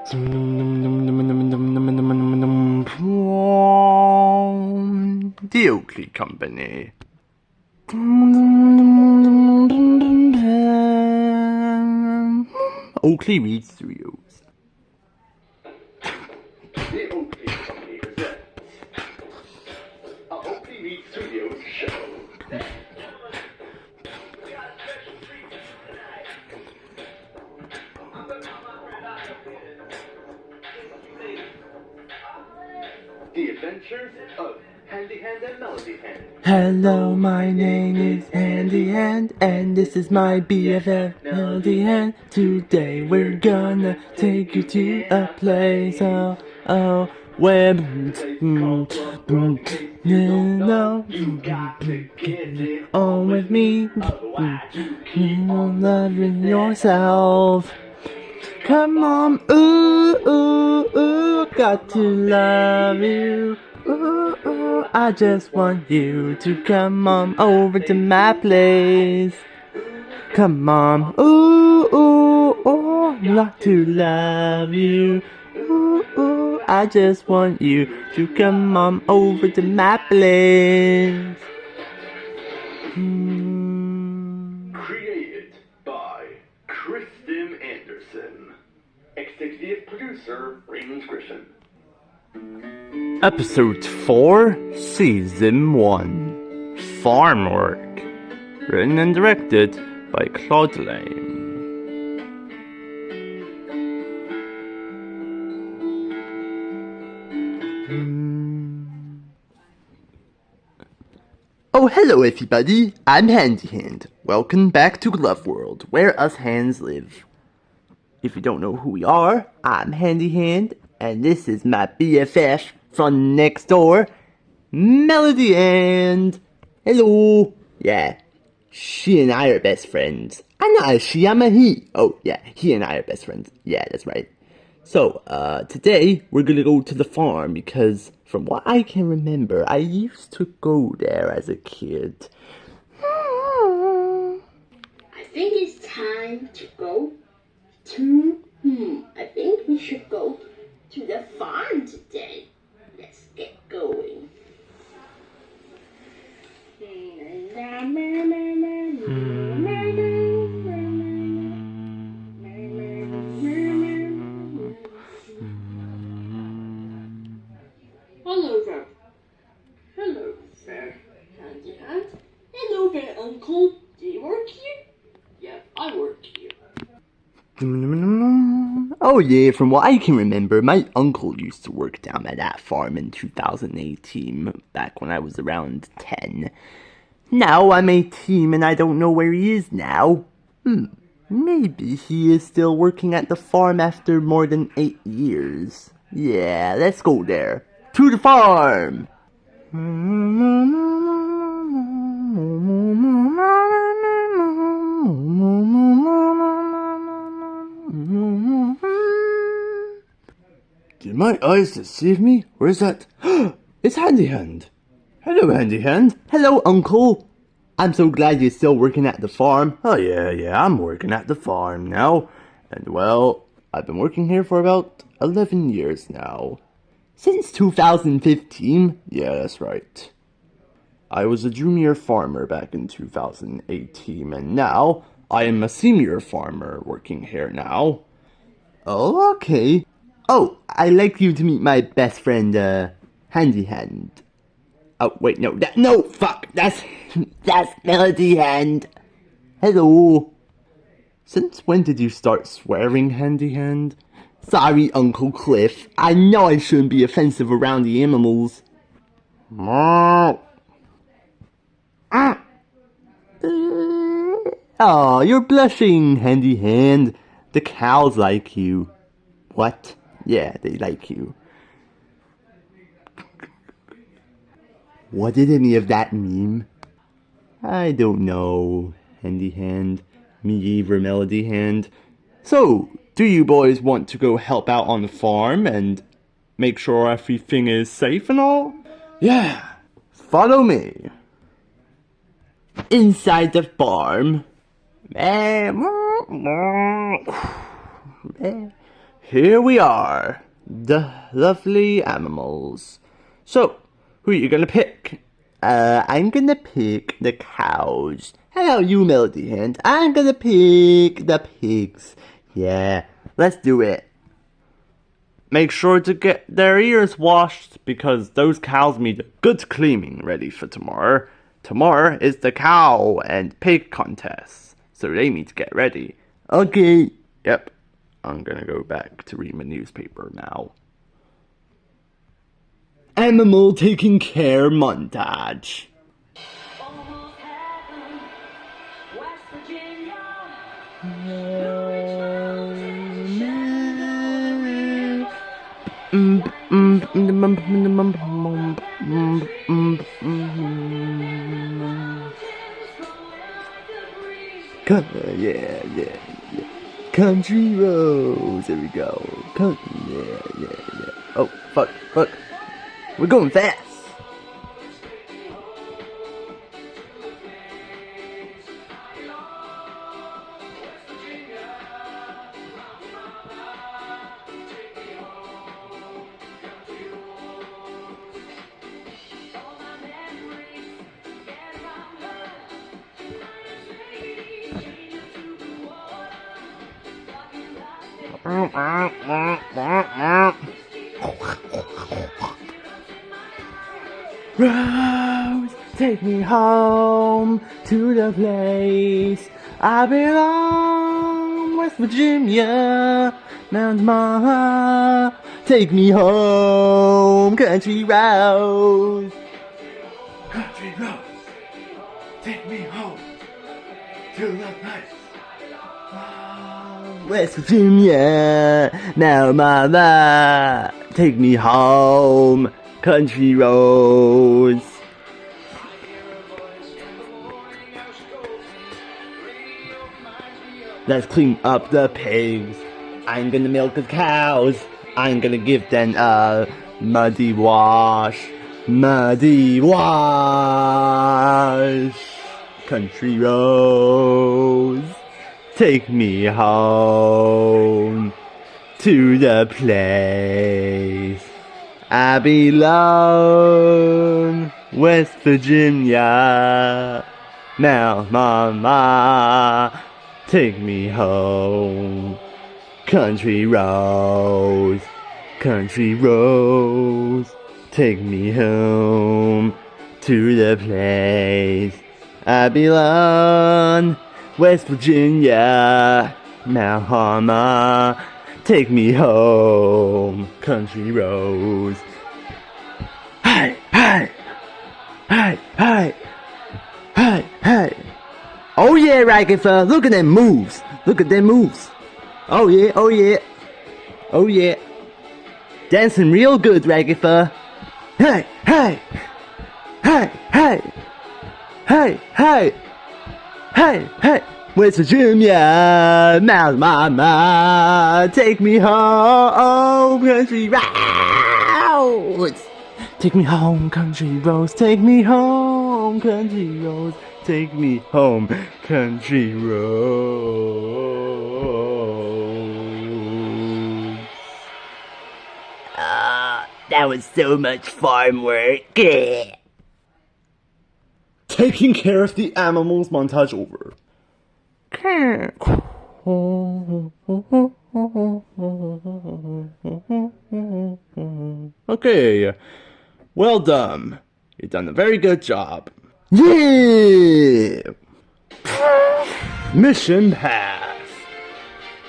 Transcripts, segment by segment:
The Oakley Company. Oakley Read Studios. The Oakley Company presents a Oakley Read Studios show. The Adventures of Handy Hand and Melody Hand. Hello, my name is Handy Hand, and this is my BFF Melody Hand. Today we're gonna take you to a place, where on with me, loving yourself. Come on, ooh, ooh, ooh, got to love you. Ooh, ooh, I just want you to come on over to my place. Come on, ooh, ooh, ooh, got to love you. Ooh, ooh, I just want you to come on over to my place. Created by Kristen Anderson. Executive producer Raymond Griffin. Episode 4, Season 1, Farm Work. Written and directed by Claude Lane. Oh, hello everybody, I'm Handy Hand. Welcome back to Glove World, where us hands live. If you don't know who we are, I'm Handy Hand, and this is my BFF from next door, Melody Hand. Hello. Yeah, she and I are best friends. I'm not a she, I'm a he. Oh, yeah, he and I are best friends. Yeah, that's right. So, today we're gonna go to the farm because, from what I can remember, I used to go there as a kid. I think it's time to go to, I think we should go to the farm today. Let's get going. Hello there. Hello there, Handy Hand. Hello there, Uncle. Do you work here? Yeah, I work here. Oh yeah, from what I can remember, my uncle used to work down at that farm in 2018, back when I was around 10. Now I'm 18 and I don't know where he is now. Maybe he is still working at the farm after more than 8 years. Yeah, let's go there. To the farm! Did my eyes deceive me? Or is that... It's Handy Hand! Hello, Handy Hand! Hello, Uncle! I'm so glad you're still working at the farm. Oh yeah, I'm working at the farm now. And well, I've been working here for about 11 years now. Since 2015? Yeah, that's right. I was a junior farmer back in 2018, and now I am a senior farmer working here now. Oh, okay. Oh, I'd like you to meet my best friend, Handy Hand. Oh, wait, no, that's Melody Hand. Hello. Since when did you start swearing, Handy Hand? Sorry, Uncle Cliff. I know I shouldn't be offensive around the animals. Oh, you're blushing, Handy Hand. The cows like you. What? Yeah, they like you. What did any of that mean? I don't know, Handy Hand. Me either, Melody Hand. So, do you boys want to go help out on the farm and make sure everything is safe and all? Yeah, follow me. Inside the farm. here we are, the lovely animals. So, who are you gonna pick? I'm gonna pick the cows. How about you, Melody Hand? I'm gonna pick the pigs. Yeah, let's do it. Make sure to get their ears washed because those cows need a good cleaning ready for tomorrow. Tomorrow is the cow and pig contest, so they need to get ready. Okay, yep. I'm gonna go back to read my newspaper now. Animal taking care montage. Almost heaven, West Virginia. Yeah. Country roads. There we go. Yeah. Oh, fuck. We're going fast. Rose, take me home to the place I belong, West Virginia, Mount Mama. Take me home, country roads. Country roads, take me home to the place. West Virginia, now Mama, take me home, country roads. Let's clean up the pigs. I'm gonna milk the cows. I'm gonna give them a muddy wash. Muddy wash. Country roads, take me home to the place I belong, West Virginia. Now, Mama, take me home. Country roads, take me home to the place I belong, West Virginia. Now, Mama, take me home, country roads. Hey. Oh yeah, Raggifer, look at them moves. Oh yeah. Dancing real good, Raggifer. Hey. West Virginia, Mama, take me home, country roads. Take me home, country roads. Take me home, country roads. Take me home, country roads. That was so much farm work. Taking care of the animals montage over. Okay, well done. You've done a very good job. Yeah! Mission pass.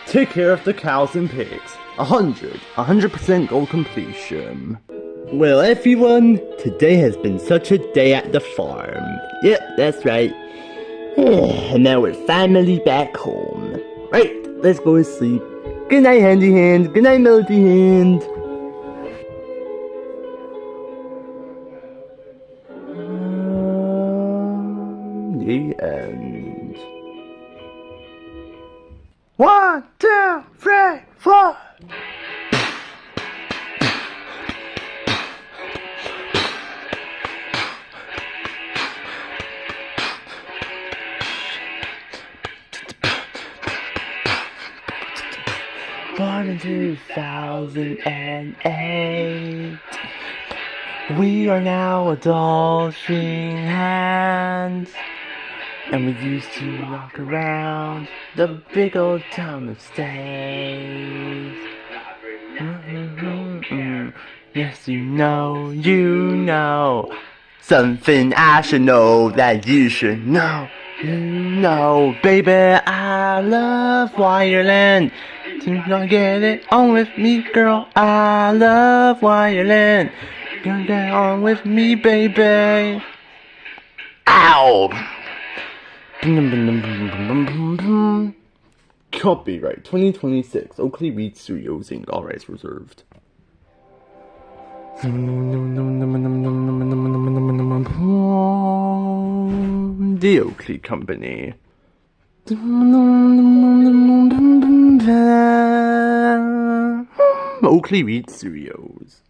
Take care of the cows and pigs. 100% goal completion. Well, everyone, today has been such a day at the farm. Yep, that's right. And now we're finally back home. Right, let's go to sleep. Good night, Handy Hand. Good night, Melody Hand. The end. 1, 2, 3, 4. born in 2008. We are now adults, holding hands. And we used to walk around the big old town of Stays. Yes, you know. Something I should know that you should know. You know, baby, I love Wireland. Gonna get it on with me, girl. I love Wireland. Gonna get on with me, baby. Ow! Copyright 2026 Oakley Reed Studios Inc. All rights reserved. The Oakley Company. Oakley Reed Studios.